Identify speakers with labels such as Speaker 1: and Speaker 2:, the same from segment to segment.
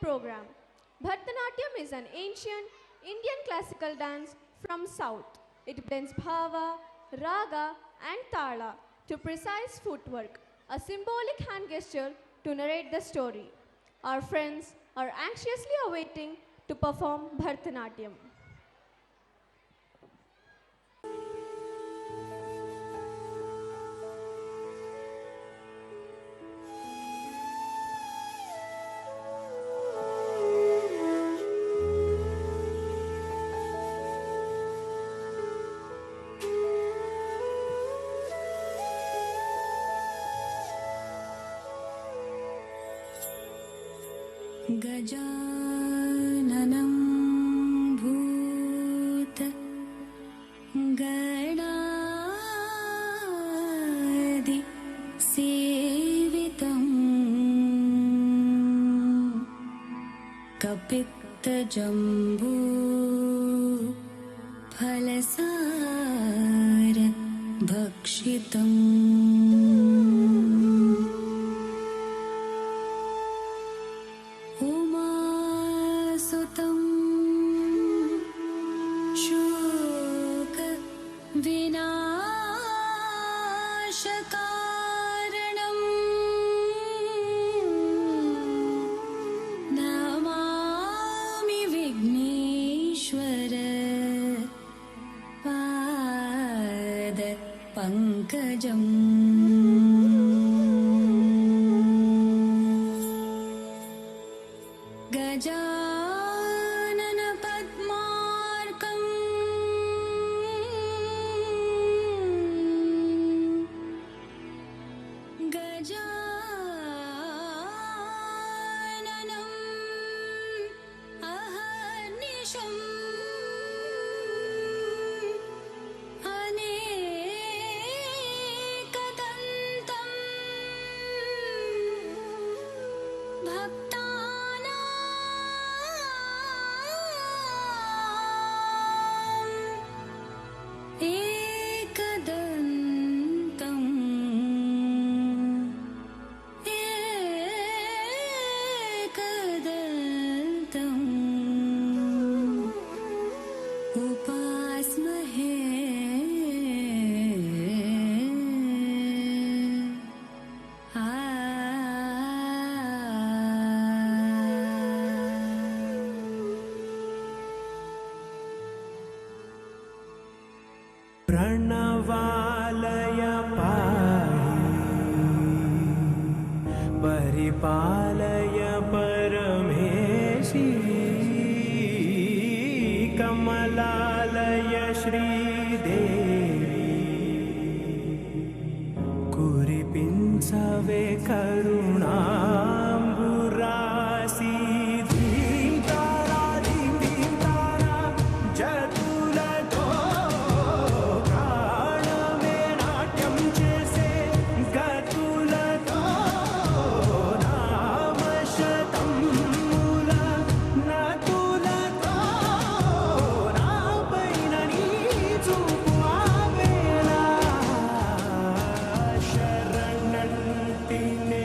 Speaker 1: program. Bharatanatyam is an ancient Indian classical dance from South. It blends bhava, raga and tala to precise footwork, a symbolic hand gesture to narrate the story. Our friends are anxiously awaiting to perform Bharatanatyam.
Speaker 2: गजाननं भूत गणादि सेवितम् कपित्तजम्बू फलसार भक्षितम् विनाशकारणं नमामि विघ्नेश्वर पाद पंकजम् गजानन पद्मार्कम् गजाननम् अहर्निशम् अनेकदन्तम् भक्तानाम् एकदन्तम् उपास्महे
Speaker 3: प्रणवालय पाहि परिपालय परमेशी कमलालय श्रीदेवी कुरिपिंचवे करुणांबुरासी धीं तारा जतुलतो प्राणमे नाट्यं चेसे गतुलतो नामशतं मूल नतुलतो नापैननी चुपावेला शरणंतिने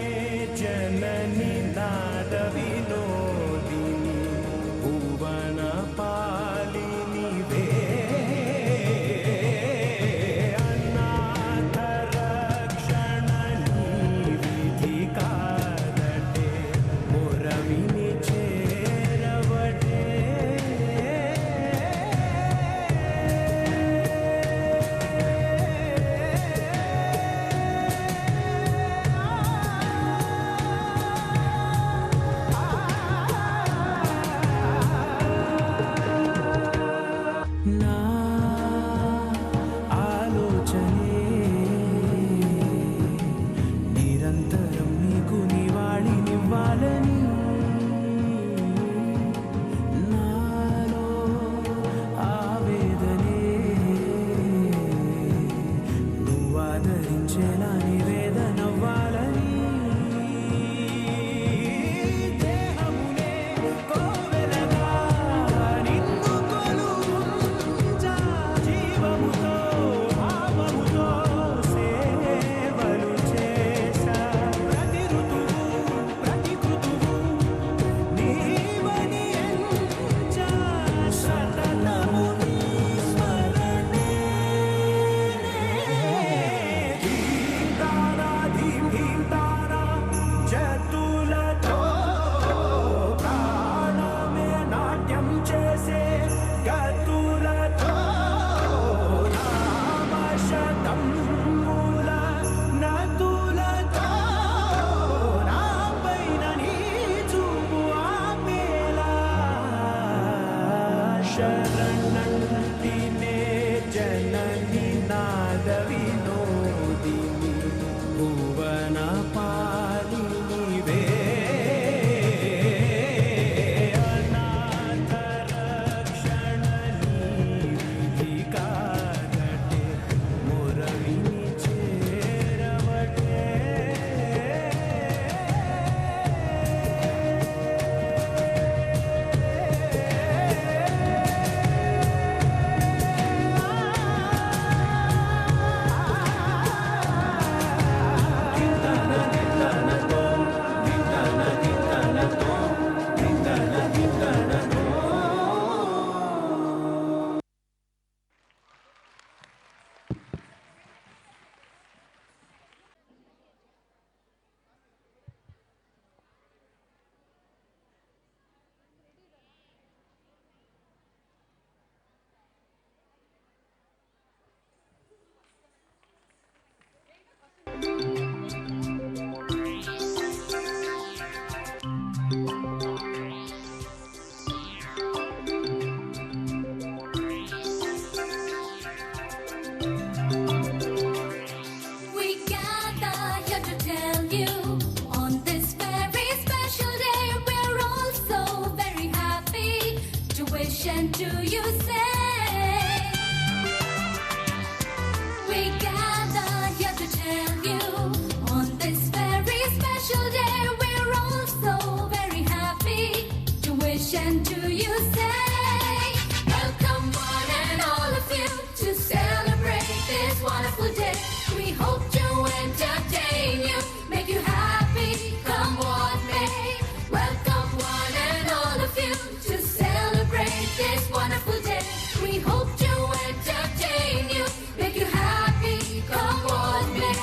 Speaker 2: this wonderful day. We hope to entertain you, make you happy, come what may. Welcome one and all of you to celebrate this wonderful day. We hope to entertain you, make you happy, come what may.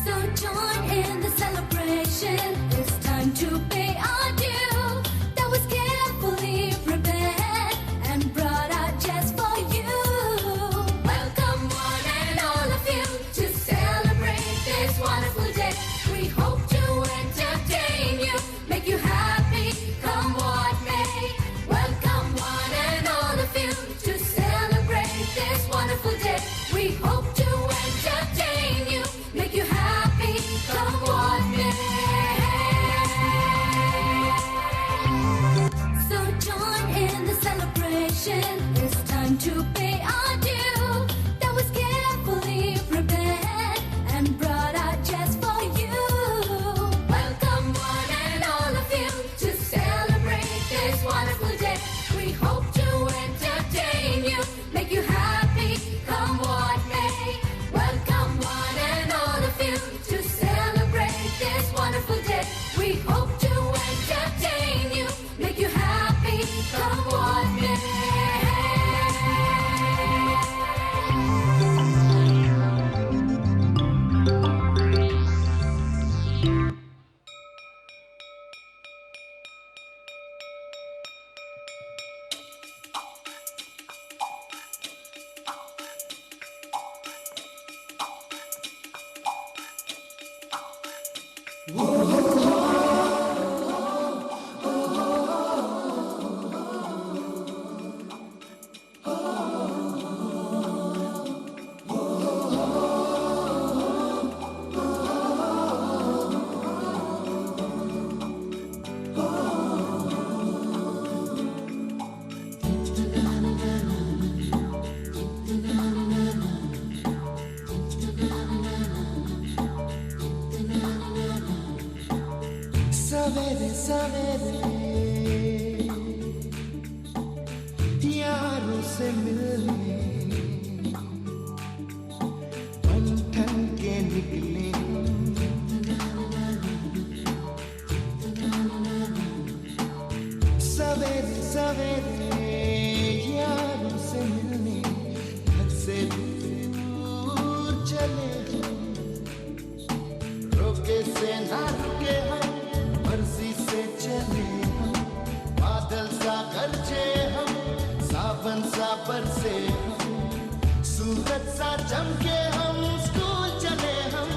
Speaker 2: So join in the celebration. It's time to pay our due. That was carefully prepared and brought out just for you. Welcome one and all of you to celebrate this wonderful day. We hope to entertain you, make you happy, come what may. Welcome one and all of you to celebrate this wonderful day. We hope to entertain you, make you happy, come what may. So join in the celebration. It's time to pay our due. That was carefully prepared and brought out just for you. Welcome one and all of you to celebrate this wonderful day. We hope to entertain you, make you happy, come what may. Welcome one and all of you to celebrate this wonderful day. We hope to entertain you, make you happy, come what may.
Speaker 3: सवेरे सवेरे यारों से मिलने बन ठन के निकले सवेरे सवेरे यारों से मिलने घर से दूर चले रोके से ना रुके हम मर्जी से चले हम बादल सा गरजे हम सावन सा बरसे हम सूरज सा चमके हम स्कूल चले हम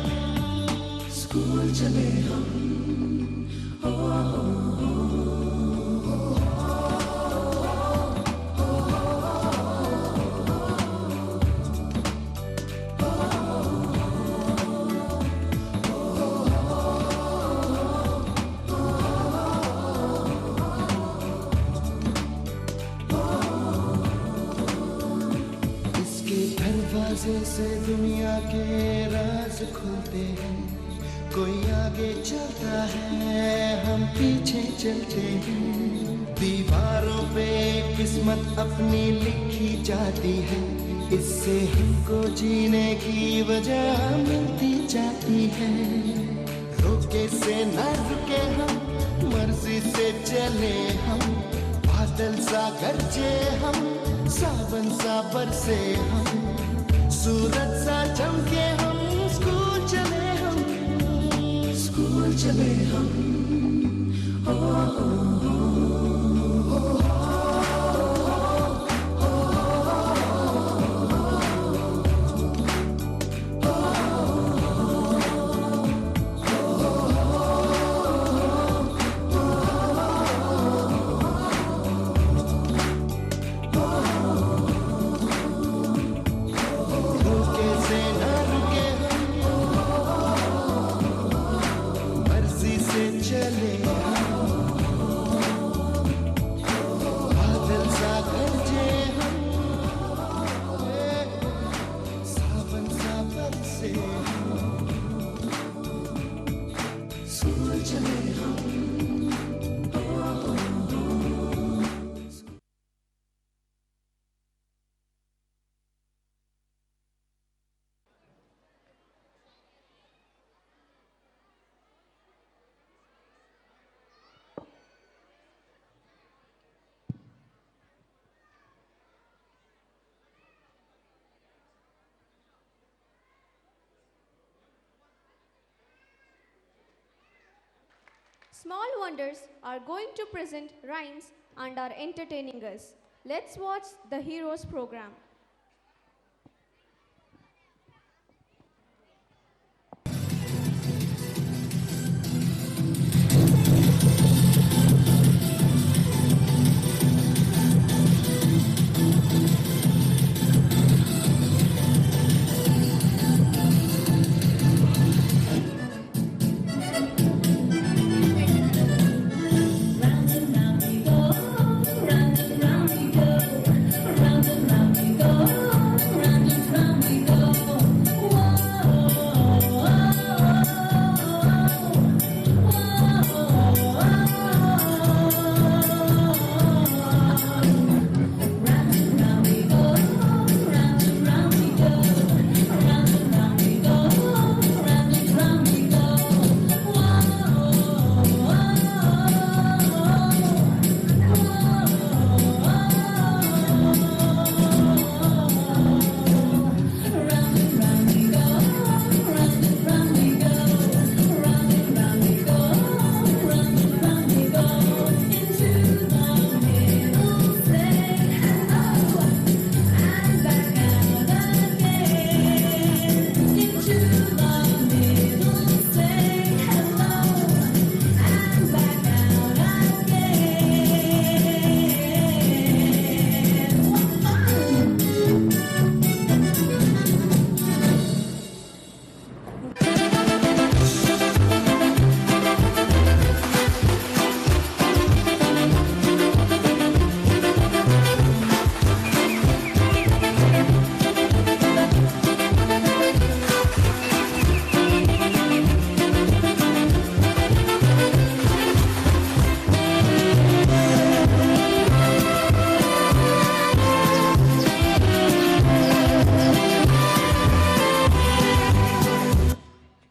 Speaker 3: इसके दरवाजे से दुनिया के राज खुलते हैं कोई आगे चलता है हम पीछे चलते हैं दीवारों पे किस्मत अपनी लिखी जाती है इससे हमको जीने की वजह मिलती जाती है रोके से न रुके हम मर्जी से चले हम बादल सा गरजे हम सावन सा बरसे हम सूरज सा चमके हम स्कूल चले हम रोके से न रुके हम मर्जी से चले हम
Speaker 1: Small Wonders are going to present rhymes and are entertaining us. Let's watch the Heroes program.
Speaker 2: Round and round we go, round and round we go, round and round we go, round and round we go. Whoa, round and round we go, round and round we go, round and round we go, round and round we go.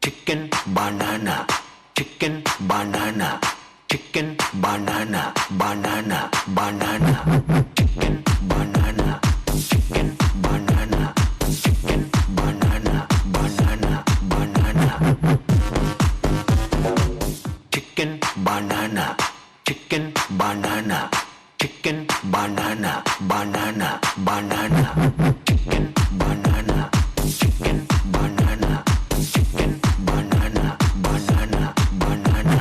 Speaker 4: Chicken banana, chicken banana, chicken banana, banana, banana, chicken banana, chicken banana, chicken banana, banana, banana, chicken banana, chicken banana, chicken banana, banana, banana, chicken banana, chicken banana, chicken banana, banana, banana.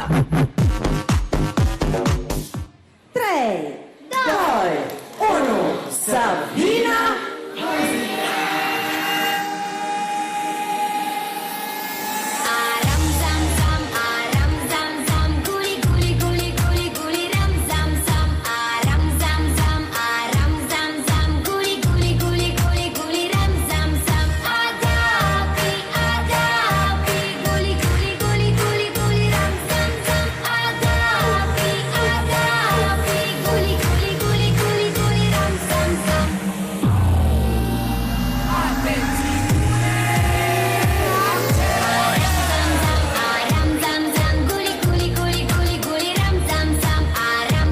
Speaker 5: 3, 2, 1, Sabina!
Speaker 2: Aram zam zam, guli guli guli guli guli ram zam zam. Aram zam zam, guli guli guli guli guli ram zam zam. Agapi, agapi, guli guli guli guli guli ram zam zam. Agapi, agapi, guli guli guli guli guli ram zam zam. Aram zam zam, guli guli guli guli guli ram zam zam. Aram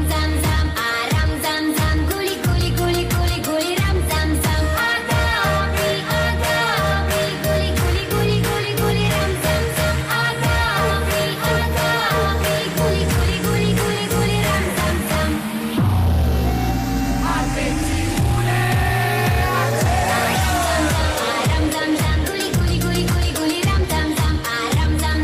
Speaker 2: zam zam, guli guli guli guli guli ram zam zam. Agapi, agapi, guli guli guli guli guli ram zam zam. Agapi, agapi, guli guli guli guli guli ram zam zam. Aram zam zam, guli guli guli guli guli ram zam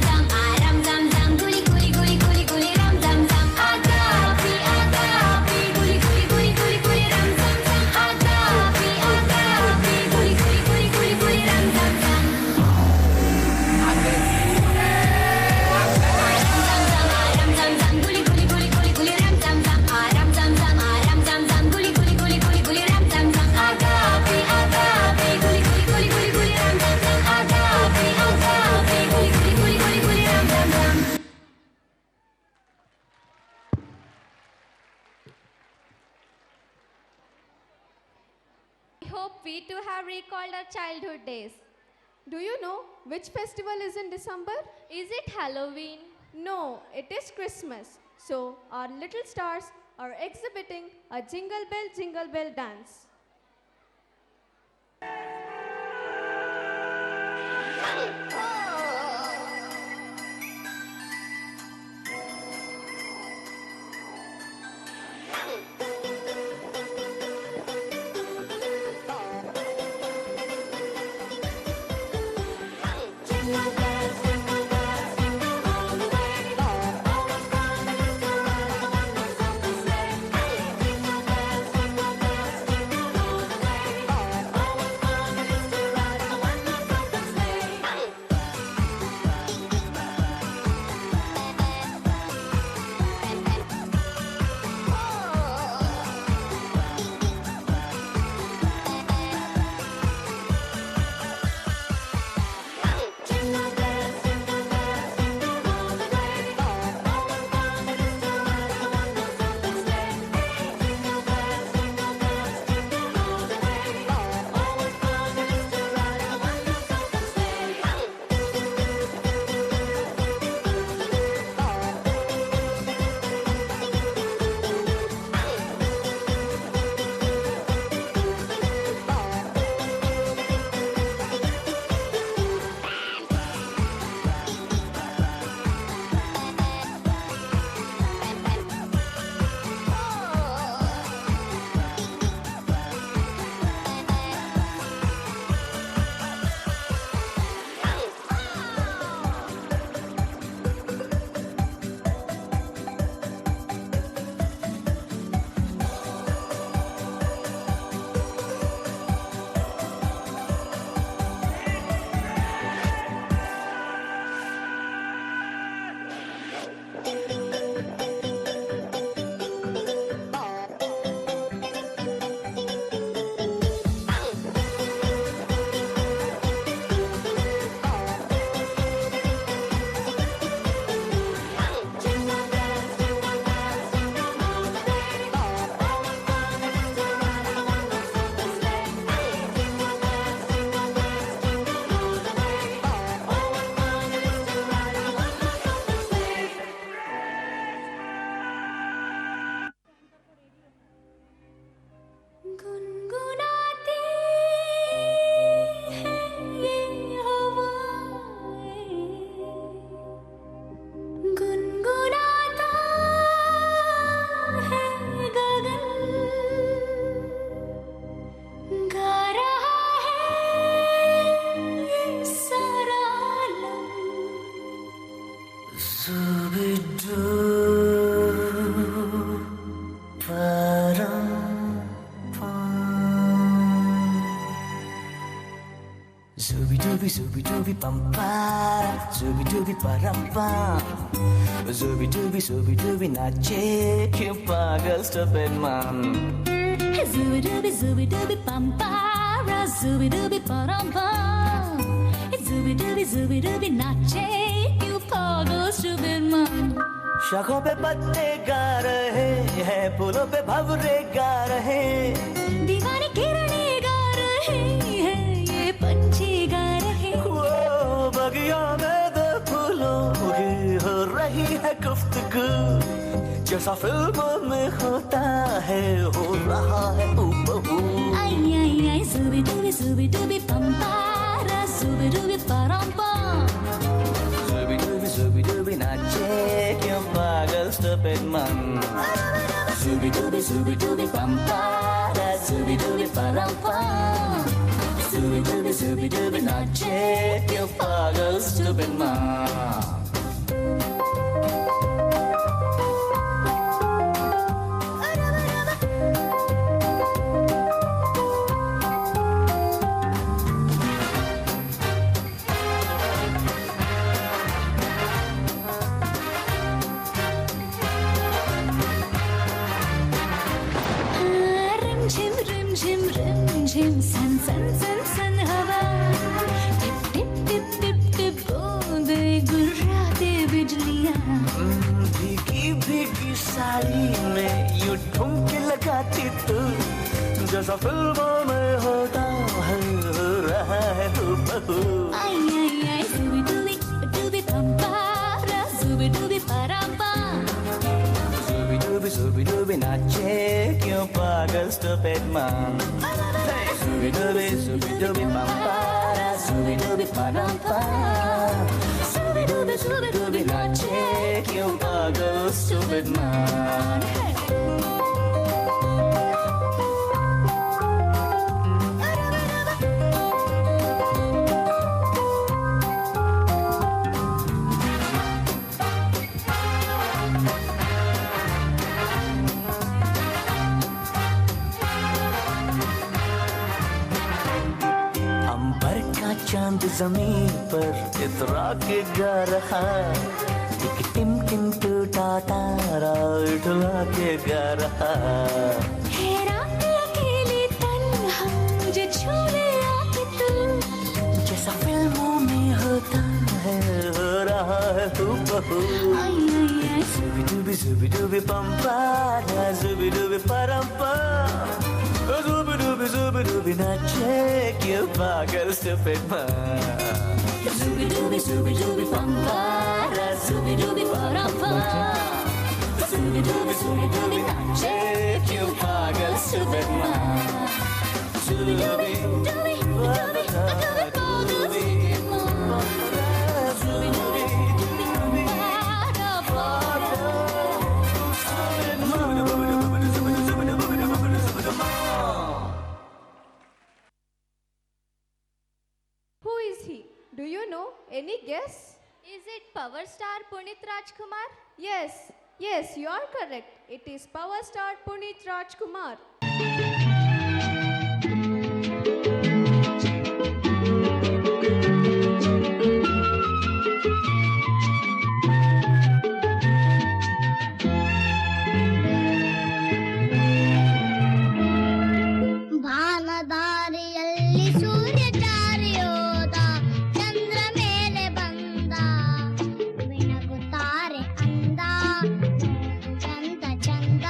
Speaker 2: zam. Aram zam zam, guli guli guli guli guli ram zam zam. Agapi, agapi, guli guli guli guli guli ram zam zam. Agapi, agapi, guli guli guli guli guli ram zam zam. Aram zam zam, guli guli guli guli guli ram zam zam. Aram zam zam, guli guli guli guli guli ram zam zam. Agapi, agapi, guli guli guli guli guli ram zam zam. Agapi, agapi, guli guli guli guli guli ram zam zam.
Speaker 1: I hope we too have recalled our childhood days. Do you know which festival is in December?
Speaker 6: Is it Halloween?
Speaker 1: No, it is Christmas. So our little stars are exhibiting a jingle bell dance.
Speaker 2: गुनगुनाती है ये हवाएं, गुनगुनाता है गगन, गा रहा है ये सारा आलम।
Speaker 6: Zooby dooby bum para, zooby dooby param pam, zooby dooby nache क्यों पागल stupid man.
Speaker 2: Zooby dooby bum para, zooby dooby param pam, zooby dooby nache क्यों पागल stupid man.
Speaker 6: शाखों पे पत्ते गा रहे हैं, फूलों पे भंवरे गा रहे,
Speaker 2: दीवानी किरणें गा रहे हैं, ये पंछी गा रहे।
Speaker 6: वो बगिया में दो फूलों की हो रही है गुफ्तगू, जैसा फिल्मों में होता है हो रहा है हूबहू।
Speaker 2: आई आई आई zooby dooby bum para, zooby dooby param pam.
Speaker 6: Zooby dooby nache क्यों पागल stupid man. Zooby dooby bum para, zooby dooby param pam, zooby dooby nache क्यों पागल stupid man.
Speaker 2: रिमझिम सन सन सन सन हवा, tip tip tip tip tip बूंदे गुर्राते बिजलियाँ।
Speaker 6: भीगी भीगी साड़ी में यूं ठुमके लगाती तू, जैसा फिल्मों में होता है हो रहा है हूबहू।
Speaker 2: आई आई आई zooby dooby bum para, zooby dooby param pam.
Speaker 6: Zooby dooby nache क्यों पागल stupid man. Zooby dooby bum para, zooby dooby param pam, zooby dooby nache क्यों पागल stupid man. चांद जमीन पर इतरा के गा रहा, एक टिम टिम टूटा तारा उठला के गा रहा।
Speaker 2: हैरान अकेले तन्हा मुझे छूने आके तू,
Speaker 6: जैसा फिल्मों में होता है हो रहा है हूबहू।
Speaker 2: आई आई आई
Speaker 6: Zooby dooby bum para, zooby dooby param pam, zooby dooby nache क्यों पागल stupid man.
Speaker 2: zooby dooby bum para, zooby dooby param pam, zooby dooby nache
Speaker 6: क्यों पागल stupid man.
Speaker 2: dooby dooby dooby dooby dooby
Speaker 1: Who is he? Do you know? Any guess?
Speaker 7: Is it Power Star Punit Rajkumar?
Speaker 1: Yes, yes, you are correct. It is Power Star Punit Rajkumar.
Speaker 8: ಭಾನದಾರಿಯಲ್ಲಿ ಸೂರ್ಯ ಜಾರಿಯೋದ, ಚಂದ್ರ ಮೇಲೆ ಬಂದ, ಮಿಣಗುತ್ತಾರೆ ಅಂದ, ಚಂದ ಚಂದ,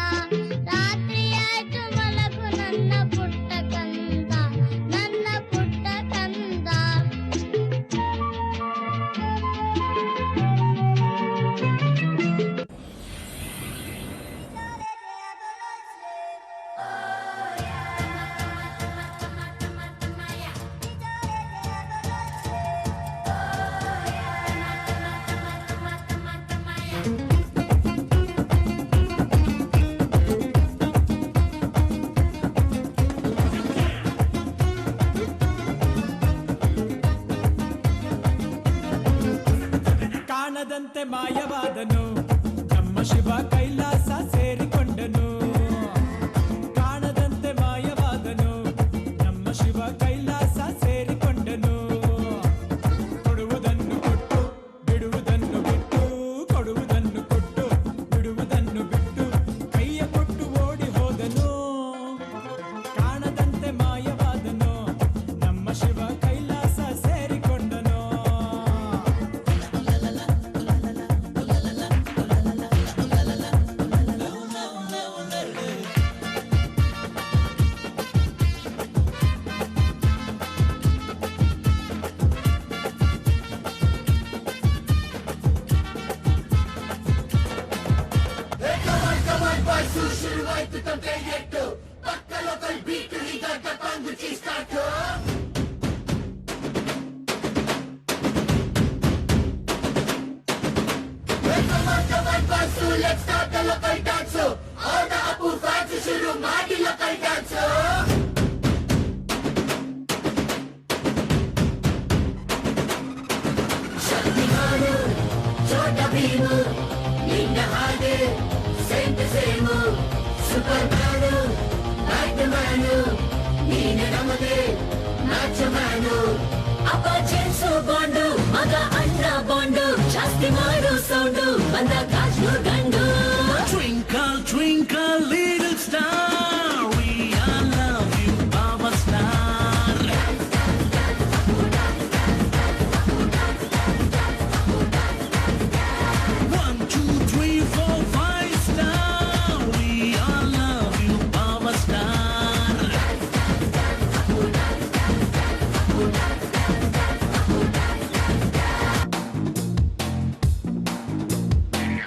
Speaker 8: ರಾತ್ರಿಯಾಯ್ತು
Speaker 9: ಕಾಣದಂತೆ ಮಾಯವಾದನು ನಮ್ಮ ಶಿವ ಕೈಲಾಸ ಸೇರಿಕೊಂಡನು ಕಾಣದಂತೆ ಮಾಯವಾದನು ನಮ್ಮ ಶಿವ ಕೈಲಾಸ ಸೇರಿಕೊಂಡನು ಕೊಡುವುದನ್ನು ಕೊಟ್ಟು ಬಿಡುವುದನ್ನು ಬಿಟ್ಟು ಕೊಡುವುದನ್ನು ಕೊಟ್ಟು ಬಿಡುವುದನ್ನು ಬಿಟ್ಟು ಕೈಯ ಕೊಟ್ಟು ಓಡಿ ಹೋದನು ಕಾಣದಂತೆ ಮಾಯವಾದನು ನಮ್ಮ Shiva Kailasa ಸೇರಿಕೊಂಡನು
Speaker 3: Let's start the local dance. All the Apu fans shuru maadi local dance. Shaktimanu, Chota Bheemu, Ninna Hade, same to same. Supermanu, Batmanu, Neene Namade, Nachamanu. Appa Chensu Bondu, Maga Anna Bondu, Jasti Maru Soundu, Banda Kashnu Gandu.
Speaker 6: Twinkle, twinkle, little star, we all love you, our star. One, two, three, four, five star, we all love you, our star.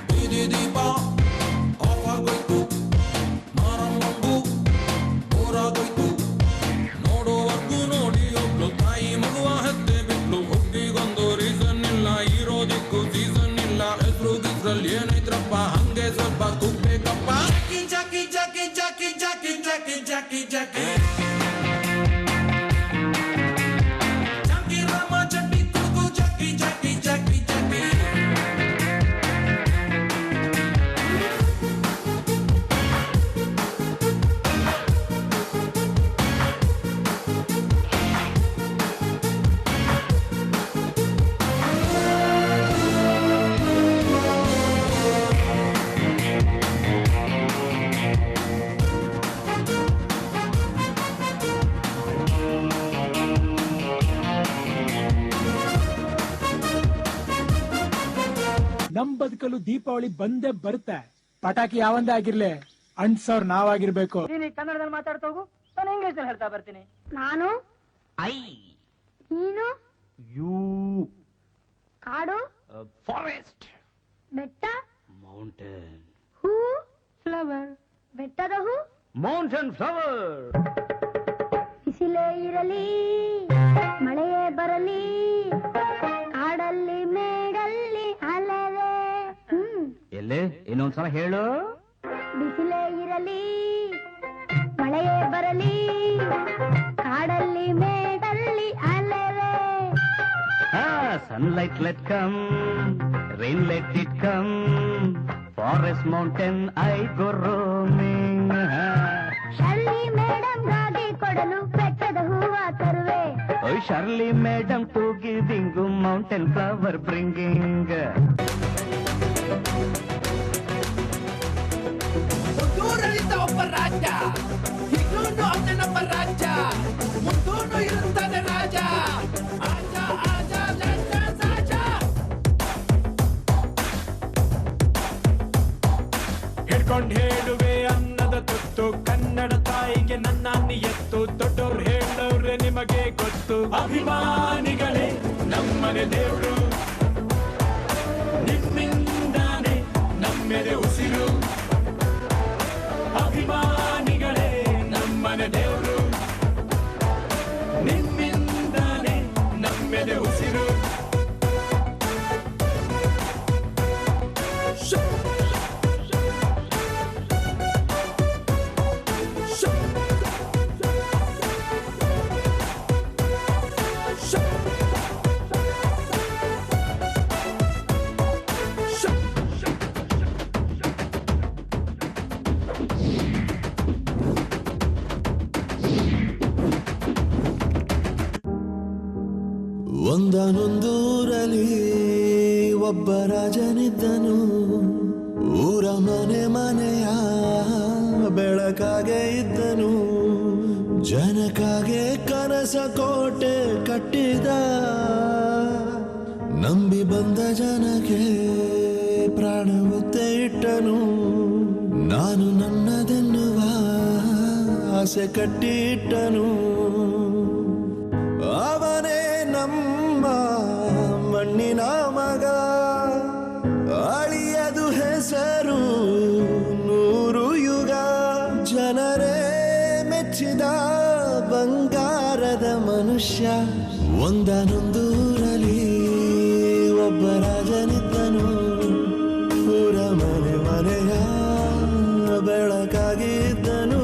Speaker 6: Didi dip off ಆಗೋಯ್ತು ಮಾರಮ್ಮಂಗೂ ಊರಾಗೋಯ್ತು ನೋಡೋವರ್ಗೂ ನೋಡಿ ಒಬ್ಳು ತಾಯಿ ಮಗುವ ಹೆತ್ತೆ ಬಿಟ್ಲು ಹುಟ್ಟಿಗೊಂದು reason ಇಲ್ಲ ಇರೋದಿಕ್ಕೂ season ಇಲ್ಲ ಹೆಸರು ಗಿಸ್ರಲ್ಲಿ ಏನೈತ್ರಪ್ಪ ಹಂಗೆ ಸ್ವಲ್ಪ ಕೂಗ್ಬೇಕಪ್ಪ ಜಾಕಿ ಜಾಕಿ ಜಾಕಿ ಜಾಕಿ ಜಾಕಿ ಜಾಕಿ ಜಾಕಿ ಜಾಕಿ ರಾಮ ಚಟ್ಟಿ ತುರ್ಗು ಜಾಕಿ ಜಾಕಿ ಜಾಕಿ ಜಾಕಿ
Speaker 9: ನಮ್ ಬದುಕಲು ದೀಪಾವಳಿ ಬಂದೇ ಬರುತ್ತೆ ಪಟಾಕಿ ಯಾವಂದೇ ಆಗಿರ್ಲಿ ಅಂಟ್ಸೋರ್ ನಾವಾಗಿರ್ಬೇಕು
Speaker 10: ನೀನು ಕನ್ನಡದಲ್ಲಿ ಮಾತಾಡ್ತಾ ಹೋಗು ನಾನು ಇಂಗ್ಲಿಷ್ ನಲ್ಲಿ ಹೇಳ್ತಾ ಬರ್ತೀನಿ.
Speaker 8: ನಾನು
Speaker 6: ಐ
Speaker 8: ನೀನು
Speaker 6: ಯು
Speaker 8: ಕಾಡು
Speaker 6: ಫಾರೆಸ್ಟ್
Speaker 8: ಬೆಟ್ಟ
Speaker 6: ಮೌಂಟೇನ್
Speaker 8: ಹೂ ಫ್ಲವರ್ ಬೆಟ್ಟದ ಹೂ
Speaker 6: ಮೌಂಟೇನ್ ಫ್ಲವರ್
Speaker 8: ಬಿಸಿಲೇ ಇರಲಿ ಮಳೆಯೇ ಬರಲಿ ಕಾಡಲ್ಲಿ ಮೇಡಲ್ಲಿ ಅಲೆವೆ
Speaker 6: ಎಲ್ಲೇ ಇನ್ನೊಂದ್ಸಲ ಹೇಳು
Speaker 8: ಬಿಸಿಲೇ ಇರಲಿ ಮಳೆಯೇ ಬರಲಿ ಕಾಡಲ್ಲಿ ಮೇಡಲ್ಲಿ ಅಲೆವೆ
Speaker 6: sunlight let come rain let it come forest mountain I go roaming
Speaker 8: Shirley madam ಗಾಗಿ ಕೊಡಲು ಬೆಟ್ಟದ ಹೂವ ತರುವೆ
Speaker 6: ಓಯ್ Shirley madam to giving mountain flower bringing
Speaker 9: ದೂರಲ್ಲಿದ್ದ ಒಬ್ಬ ರಾಜ ಇನ್ನೊಂದು ಅವನೊಬ್ಬ ರಾಜ ಮುಂದೂನು ಇರುತ್ತಾನೆ ರಾಜ ಆಜ ಆಜ ಲಂಚ ಸಾಜ ಹಿಡ್ಕೊಂಡ್ ಹೇಳುವೆ ಅನ್ನದ ತುತ್ತು ಕನ್ನಡ ತಾಯಿಗೆ ನನ್ನ ನಿಯತ್ತು ದೊಡ್ಡವ್ರು ಹೇಳವ್ರೆ ನಿಮಗೆ ಗೊತ್ತು ಅಭಿಮಾನಿಗಳೇ ನಮ್ಮನೆ ದೇವ್ರು ನಿಮ್ಮಿಂದಾನೆ ನಮ್ಮೆದೆ ಉಸಿರು ಅಭಿಮಾನಿಗಳೇ ನಮ್ಮನೆ ದೇವ್ರು ನಿಮ್ಮಿಂದಾನೆ ನಮ್ಮೆದೆ ಉಸಿರು
Speaker 3: ಒಂದನೊಂದೂರಲ್ಲಿ ಒಬ್ಬ ರಾಜನಿದ್ದನು, ಊರ ಮನೆ ಮನೆಯ ಬೆಳಕಾಗೆ ಇದ್ದನು, ಜನಕಾಗೆ ಕನಸ ಕೋಟೆ ಕಟ್ಟಿದ, ನಂಬಿ ಬಂದ ಜನಕ್ಕೆ ಪ್ರಾಣ ಒತ್ತೆ ಇಟ್ಟನು, ನಾನು ನನ್ನದೆನ್ನುವ ಆಸೆ ಕಟ್ಟಿಟ್ಟನು. ಅವನೇ ನಮ್ಮ ಮಣ್ಣಿನ ಮಗ, ಅಳಿಯದು ಹೆಸರು 100 ಯುಗ, ಜನರೇ ಮೆಚ್ಚಿದ ಬಂಗಾರದ ಮನುಷ್ಯ. ಒಂದನೊಂದೂರಲ್ಲಿ ಒಬ್ಬ ರಾಜನಿದ್ದನು, ಊರ ಮನೆ ಮನೆಯ ಬೆಳಕಾಗಿದ್ದನು.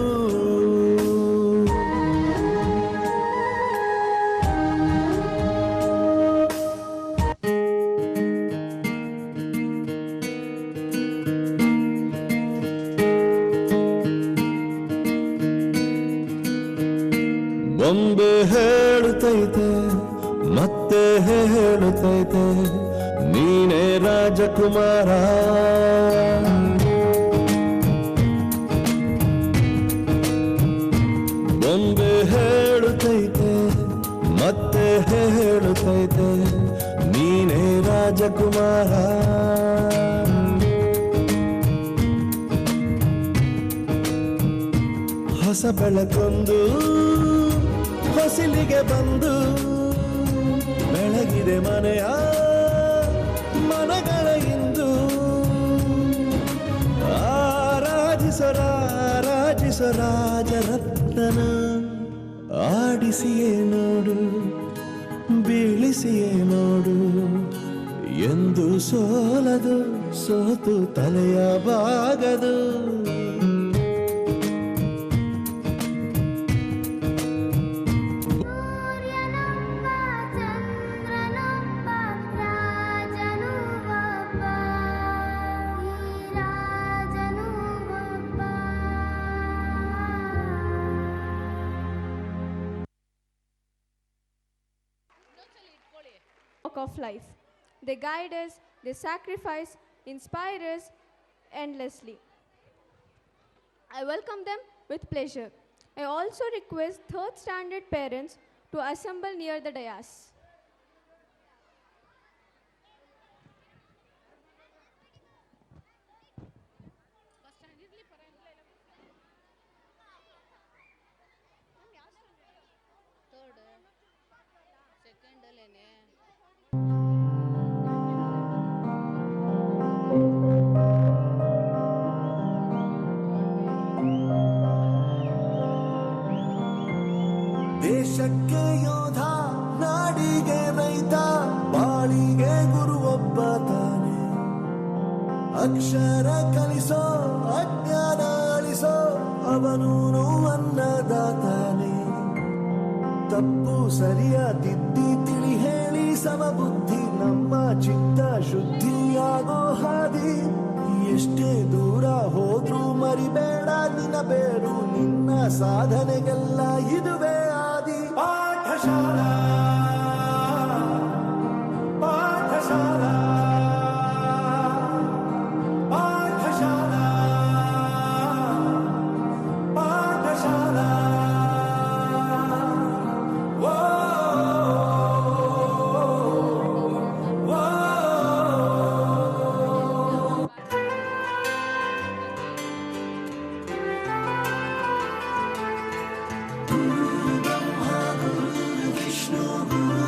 Speaker 3: ಬೊಂಬೆ ಹೇಳುತ್ತೈತೆ ಮತ್ತೆ ಹೇಳುತ್ತೈತೆ, ನೀನೇ ರಾಜಕುಮಾರ. ಬೊಂಬೆ ಹೇಳುತ್ತೈತೆ ಮತ್ತೆ ಹೇಳುತ್ತೈತೆ, ನೀನೇ ರಾಜಕುಮಾರ. ಹೊಸ ಬೆಳಕೊಂದು ಹೊಸಿಲಿಗೆ ಬಂದು ಬೆಳಗಿದೆ ಮನೆಯ ಮನಗಳ ಇಂದು. ಆರಾಜಿಸೋ ರಾಜರತ್ನನ, ಆಡಿಸಿಯೇ ನೋಡು ಬೀಳಿಸಿಯೇ ನೋಡು, ಎಂದು ಸೋಲದು ಸೋತು ತಲೆಯ ಬಾಗದು.
Speaker 1: Of life. They guide us, they sacrifice, inspire us endlessly. I welcome them with pleasure. I also request 3rd standard parents to assemble near the dais.
Speaker 3: ದೇಶಕ್ಕೆ ಯೋಧ, ನಾಡಿಗೆ ರೈತ, ಬಾಳಿಗೆ ಗುರು ಒಬ್ಬ ತಾನೆ. ಅಕ್ಷರ ಕಲಿಸೋ ಅಜ್ಞಾನ ಅಳಿಸೋ ಅವನೂನು ಅನ್ನದಾತಾನೆ. ತಪ್ಪು ಸರಿಯ ತಿದ್ದಿ ತಿಳಿ ಹೇಳಿ ಸಮಬುದ್ಧಿ ನಮ್ಮ ಚಿತ್ತ ಶುದ್ಧಿಯಾಗೋ ಹಾದಿ. ಎಷ್ಟೇ ದೂರ ಹೋದ್ರೂ ಮರಿಬೇಡ ನಿನ್ನ ಬೇರು, ನಿನ್ನ ಸಾಧನೆಗೆಲ್ಲ ಇದುವೇ ಆದಿ. Pathshala Pathshala Pathshala Pathshala. Guru Brahma, Guru Vishnu, Guru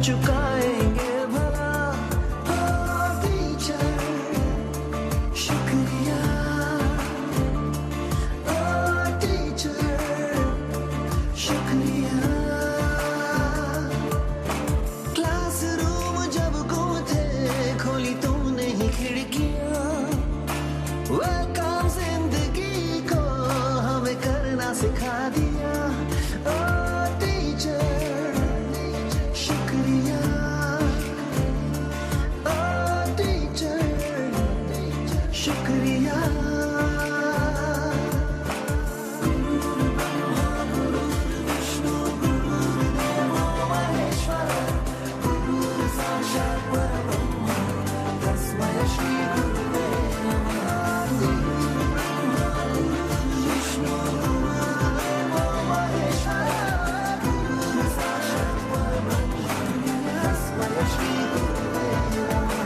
Speaker 3: चुकाएंगे भला टीचर शुक्रिया टीचर शुक्रिया क्लासरूम जब गुम थे खोली तुमने ही खिड़कियां वेलकम जिंदगी को हमें करना सिखा दिया टीचर शुक्रिया टीचर शुक्रिया विष्णु गुरुदेवो महेश्वर गुरु साक्षात् परब्रह्म तस्मै श्री गुरुवे नमः विष्णु गुरुदेवो महेश्वर गुरु साक्षात् परब्रह्म तस्मै श्री गुरुवे नमः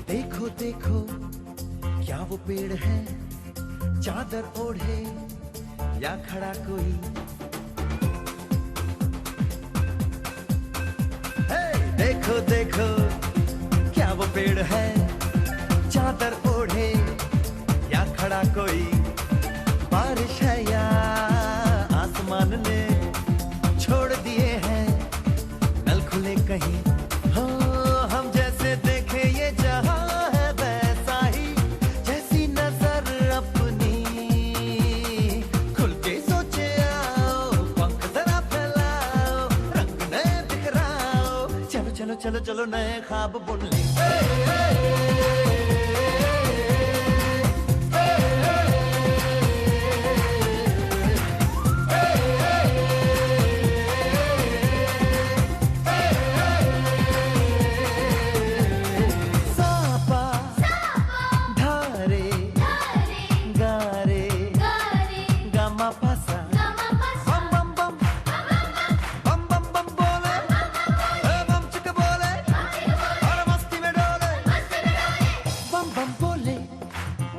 Speaker 3: देखो देखो क्या वो पेड़ है चादर ओढ़े या खड़ा कोई हे देखो देखो क्या वो पेड़ है चादर ओढ़े या खड़ा कोई बारिश है या आसमान ने छोड़ दिए हैं नल खुले कहीं हो हम जैसे देखे ये जहां है वैसा ही जैसी नजर अपनी खुल के सोचे आओ पंख जरा फैलाओ रंग नए बिखराओ चलो चलो चलो चलो नए ख्वाब बुन ले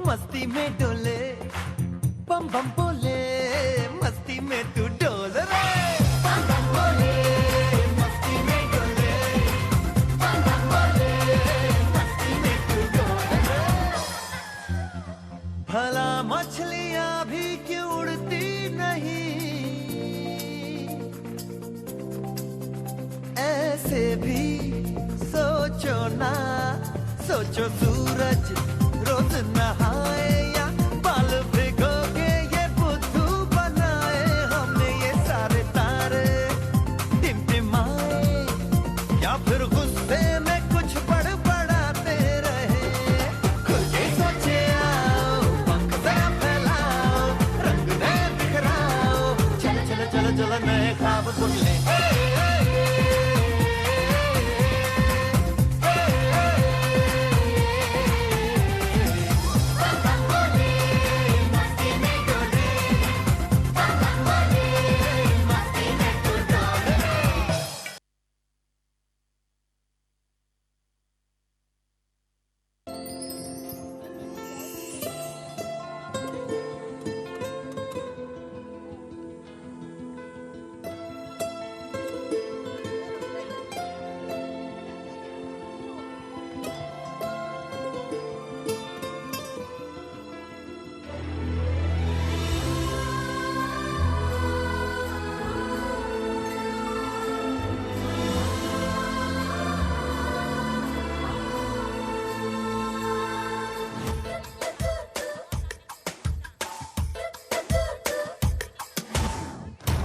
Speaker 3: मस्ती में डोले बम बम बोले मस्ती में तू डोल रे बम बम बोले मस्ती में डोले बम बम बोले मस्ती में तू डोल रे भला मछलियां भी क्यों उड़ती नहीं ऐसे भी सोचो ना सोचो सूरज रोज नहाए या बाल भिगो के ये बुद्धू बनाए हमने ये सारे तारे टिमटिमाए या फिर गुस्से में कुछ बड़बड़ाते रहे खुल के सोचे आओ पंख जरा फैलाओ रंग नए बिखराओ चलो चलो चलो चलो नए ख्वाब बुन ले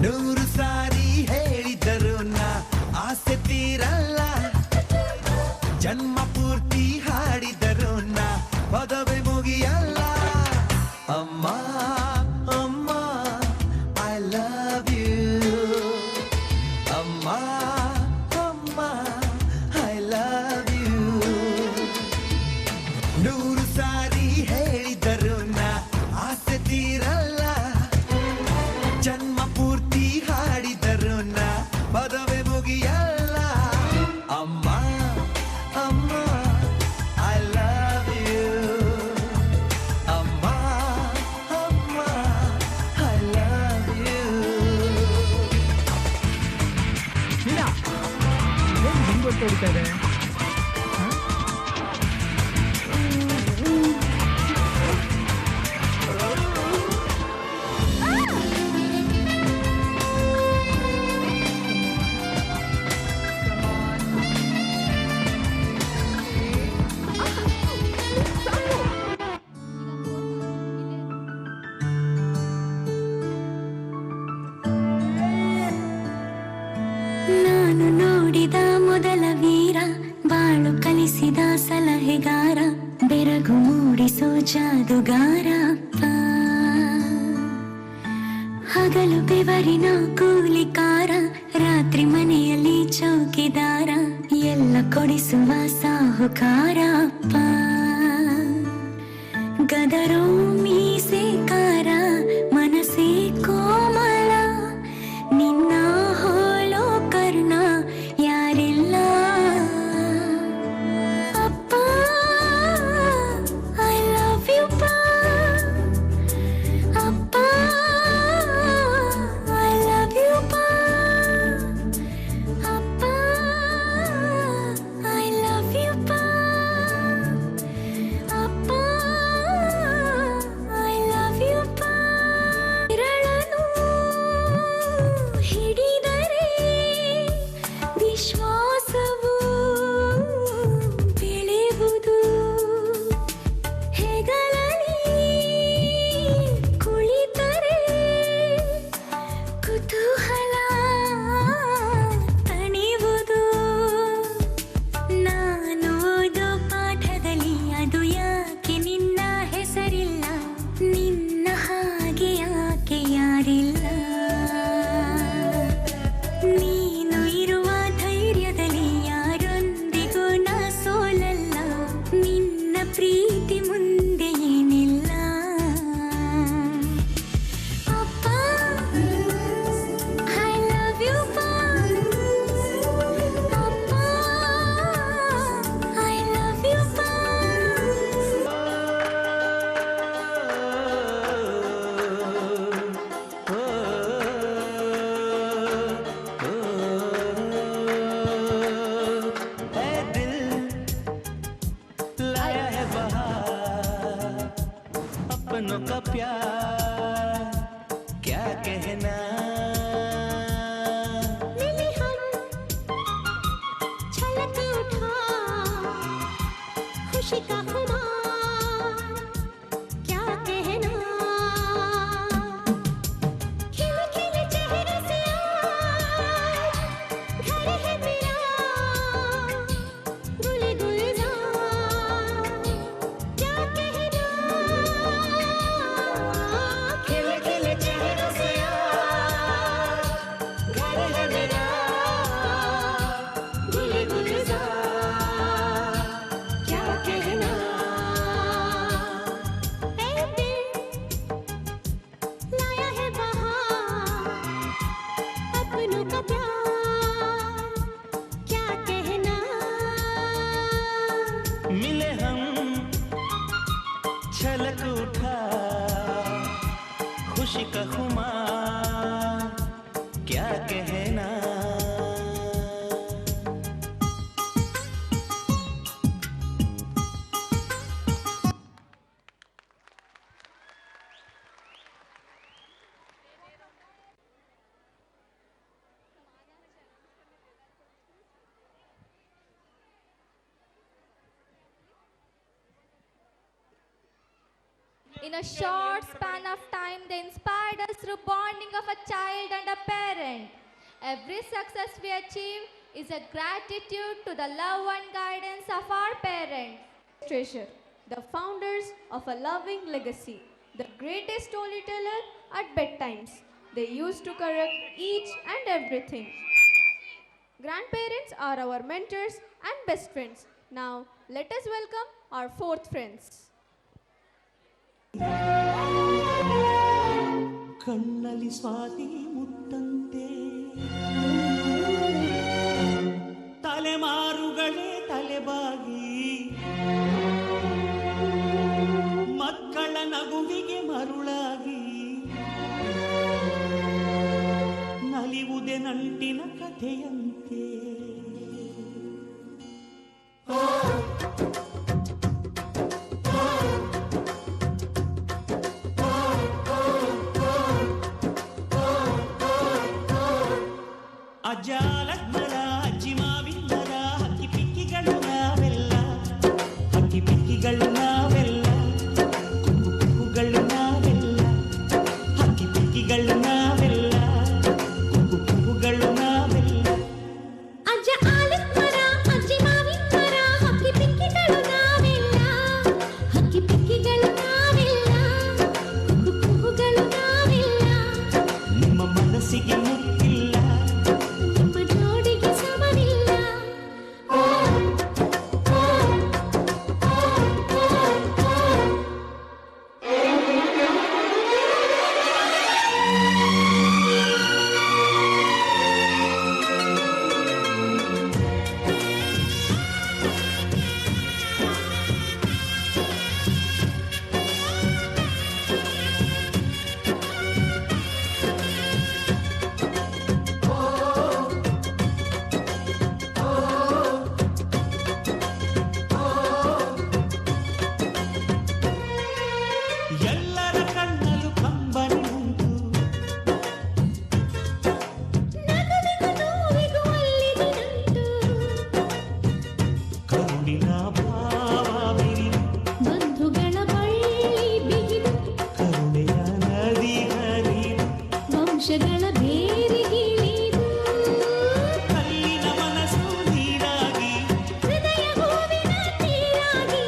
Speaker 3: ನೂರು ಸಾರಿ ಹೇಳಿದರು ನಾ ಆಸೆ ತೀರಲ್ಲ ಜನ್ಮ ಪೂರ್ತಿ ಹಾಡಿದರು ನಾ ಪದವೇ ಮುಗಿಯಲ್ಲ ಅಮ್ಮ ಅಮ್ಮ ಐ ಲವ್ ಯು ಅಮ್ಮ ಅಮ್ಮ ಐ ಲವ್ ಯು ನೂರು ಸಾರಿ ಹೇಳಿದರು ನಾ ಆಸೆ ತೀರಲ್ಲ ಜನ್ಮ ಪೂರ್ತಿ ಹಾಡಿದರು ನಾ ಪದವೇ ಮುಗಿಯಲ್ಲ ಅಮ್ಮ ಅಮ್ಮ ಐ ಲವ್ ಯು ಅಮ್ಮ ಅಮ್ಮ ಐ ಲವ್ ಯು
Speaker 10: ಮೀನಾ ಏನು ಹಿಂಗೊಟ್ಟು ಹೊಡಿತಾ ಇದೆ
Speaker 2: ನಾನು ನೋಡಿದ ಮೊದಲ ವೀರ ಬಾಳು ಕಲಿಸಿದ ಸಲಹೆಗಾರ ಬೆರಗು ಮೂಡಿಸೋ ಜಾದುಗಾರ ಅಪ್ಪ ಹಗಲು ಬೆವರಿನ ಕೂಲಿಕಾರ ರಾತ್ರಿ ಮನೆಯಲ್ಲಿ ಚೌಕಿದಾರ ಎಲ್ಲ ಕೊಡಿಸುವ ಸಾಹುಕಾರ ಅಪ್ಪ ಗದರೋ ಮೀಸೆಕಾರ ಮನಸ್ಸೇ ಕೋಮಳ ನಿನ್ನ ಹೋಲೋ ಕರ್ಣ ಯಾರಿಲ್ಲ ಅಪ್ಪ ಐ ಲವ್ ಯು ಅಪ್ಪ ಐ ಲವ್ ಯು ಅಪ್ಪ ಐ ಲವ್ ಯು ಅಪ್ಪ ಐ ಲವ್ ಯು ಇರಳನು ಹಿಡಿದರೆ ವಿಶ್ವಾಸವು ಬೆಳೆಯುವುದು ಹೆಗಲಲ್ಲಿ ಕುಳಿತರೆ ಕುತೂಹಲ ತಣಿಯುವುದು ನಾನು ಓದೋ ಪಾಠದಲ್ಲಿ ಅದು ಯಾಕೆ ನಿನ್ನ ಹೆಸರಿಲ್ಲ ನಿನ್ನ ಹಾಗೆ ಯಾಕೆ ಯಾರಿಲ್ಲ ನೀನು ಇರುವ ಧೈರ್ಯದಲ್ಲಿ ಯಾರೊಂದಿಗೂ ನಾ ಸೋಲಲ್ಲ ನಿನ್ನ ಪ್ರೀತಿ ಮುಂದೆ ಏನಿಲ್ಲ ಅಪ್ಪ ಐ ಲವ್ ಯು ಅಪ್ಪ ಐ ಲವ್ ಯು
Speaker 6: लाया है बहार अपनों का प्यार क्या कहना
Speaker 2: मिले हम छलक उठा खुशी का खुमार क्या कहना खिले खिले चेहरे से आज घर है मेरा गुल गुलजार क्या कहना खिले खिले चेहरे से आज घर है मेरा गुल गुलजार क्या कहना ए दिल लाया है बहार अपनों का प्यार क्या कहना
Speaker 6: मिले हम छलक उठा खुशी का खुमार क्या कहना
Speaker 7: In a short span of time, they inspired us through bonding of a child and a parent. Every success we achieve is a gratitude to the love and guidance of our parents.
Speaker 1: Treasure, the founders of a loving legacy, the greatest storyteller at bedtimes. They used to correct each and everything. Grandparents are our mentors and best friends. Now, let us welcome our fourth friends.
Speaker 6: ಕಣ್ಣಲ್ಲಿ ಸ್ವಾತಿ ಮುತ್ತಂತೆ ತಲೆಮಾರುಗಳೇ ತಲೆಬಾಗಿ ಮಕ್ಕಳ ನಗುವಿಗೆ ಮರುಳಾಗಿ ನಲಿವುದೇ ನಂಟಿನ ಕಥೆಯಂತೆ ಅಜ್ಜಾಲಜ್ಜರ ಅಜ್ಜಿ ಮಾವಿಂದರ ಹಕ್ಕಿ ಪಿಕ್ಕಿಗಳು ನಾವೆಲ್ಲ ಹಕ್ಕಿ ಪಿಕ್ಕಿಗಳು ನಾವೆಲ್ಲ ಕುಕ್ಕು ಕುಕ್ಕುಗಳು ನಾವೆಲ್ಲ ಹಕ್ಕಿ ಪಿಕ್ಕಿಗಳು ನಾವೆಲ್ಲ ಕುಕ್ಕು ಕುಕ್ಕುಗಳು ನಾವೆಲ್ಲ
Speaker 2: ಅಜ್ಜ ಆಲಿಸ್ ಮರ ಅಜ್ಜಿ ಮಾವಿನ ಮರ ಹಕ್ಕಿ ಪಿಕ್ಕಿಗಳು ನಾವೆಲ್ಲ ಹಕ್ಕಿ ಪಿಕ್ಕಿಗಳು ನಾವೆಲ್ಲ ಕುಕ್ಕು ಕುಕ್ಕುಗಳು ನಾವೆಲ್ಲ
Speaker 6: ನಿಮ್ಮ ಮನಸ್ಸಿಗೆ ಮುಟ್ಟಿಲ್ಲ
Speaker 2: ನಿಮ್ಮ ಜೋಡಿಗೆ ಸಮವಿಲ್ಲ
Speaker 6: ಎಲ್ಲರ ಕಣ್ಣಲು ಕಂಬನಿ ಉಂಟು
Speaker 2: ನಗುವಿಗೂ ನೋವಿಗೂ ಅಲ್ಲಿಗೆ ನಂಟು
Speaker 6: ಕರುಣಿನ ಭಾವ ಬಿರಿದು
Speaker 2: ಬಂಧುಗಳ ಬಳ್ಳಿ ಬಿಗಿದು
Speaker 6: ಕರುಣೆಯ ನದಿ ಹರಿದು
Speaker 2: ವಂಶಗಳ ಬೇರಿಗಿಳಿದು
Speaker 6: ಕಲ್ಲಿನ ಮನಸ್ಸು ನೀರಾಗಿ
Speaker 2: ಹೃದಯ ಹೂವಿನ ತೀರಾಗಿ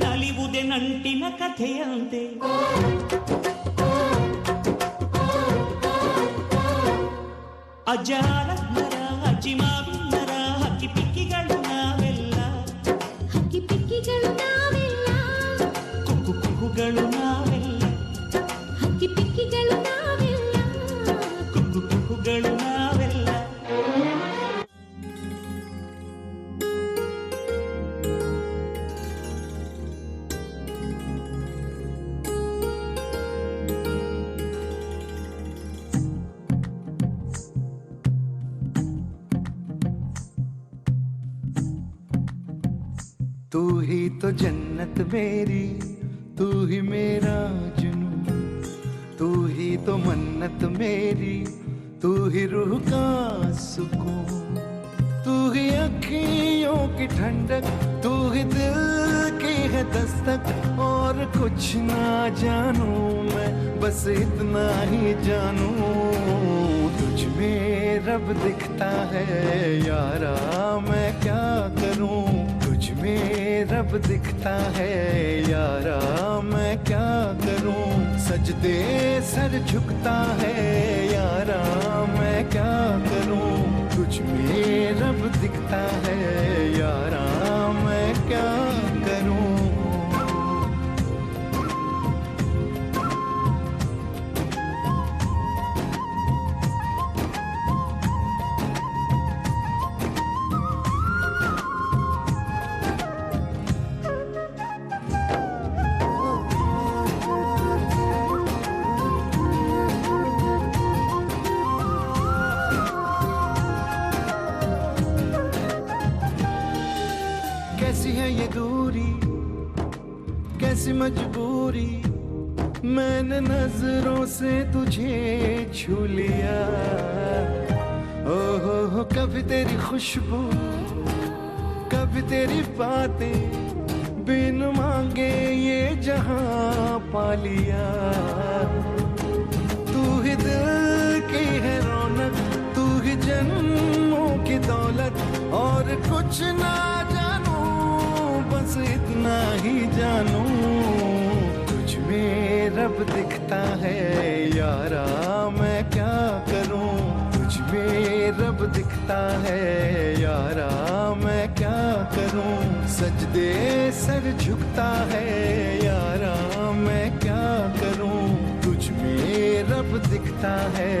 Speaker 6: ನಲಿವುದೇ ನಂಟಿನ ಕಥೆಯಂತೆ ಅಜ್ಜಾಲ ಮರ ಅಜ್ಜಿ ಮಾವಿನ ಹಕ್ಕಿ ಪಿಕ್ಕಿಗಳು ನಾವೆಲ್ಲ
Speaker 2: ಹಕ್ಕಿ ಪಿಕ್ಕಿಗಳು ನಾವೆಲ್ಲ
Speaker 6: ಕುಕ್ಕು ಕುಕ್ಕುಗಳು ನಾವೆಲ್ಲ
Speaker 2: ಹಕ್ಕಿ ಪಿಕ್ಕಿಗಳು ನಾವೆಲ್ಲ
Speaker 6: ಕುಕ್ಕು ಕುಕ್ಕುಗಳು ನಾವೆಲ್ಲ
Speaker 3: तू ही तो जन्नत मेरी, तू ही मेरा जुनून, तू ही तो मन्नत मेरी, तू ही रूह का सुकून, तू ही अखियों की ठंडक, तू ही दिल की है दस्तक। और कुछ ना जानू मैं, बस इतना ही जानू, तुझ में रब दिखता है यारा, मैं क्या करूं। तुझ में रब दिखता है यारा, मैं क्या करूं। सजदे सर झुकता है यारा, मैं क्या करूं। तुझ में रब दिखता है यारा, मैं क्या करूं। कैसी है ये दूरी, कैसी मजबूरी, मैंने नजरों से तुझे छू लिया। ओ हो कभी तेरी खुशबू, कभी तेरी बातें, बिन मांगे ये जहां पा लिया। तू ही दिल की है रौनक, तू ही जन्मों की दौलत, और कुछ ना जानू बस इतना ही जानू, तुझ में रब दिखता है यारा मैं क्या करूं, तुझ में रब दिखता है यारा मैं क्या करूं, सजदे सर झुकता है यारा मैं क्या करूं, तुझ में रब दिखता है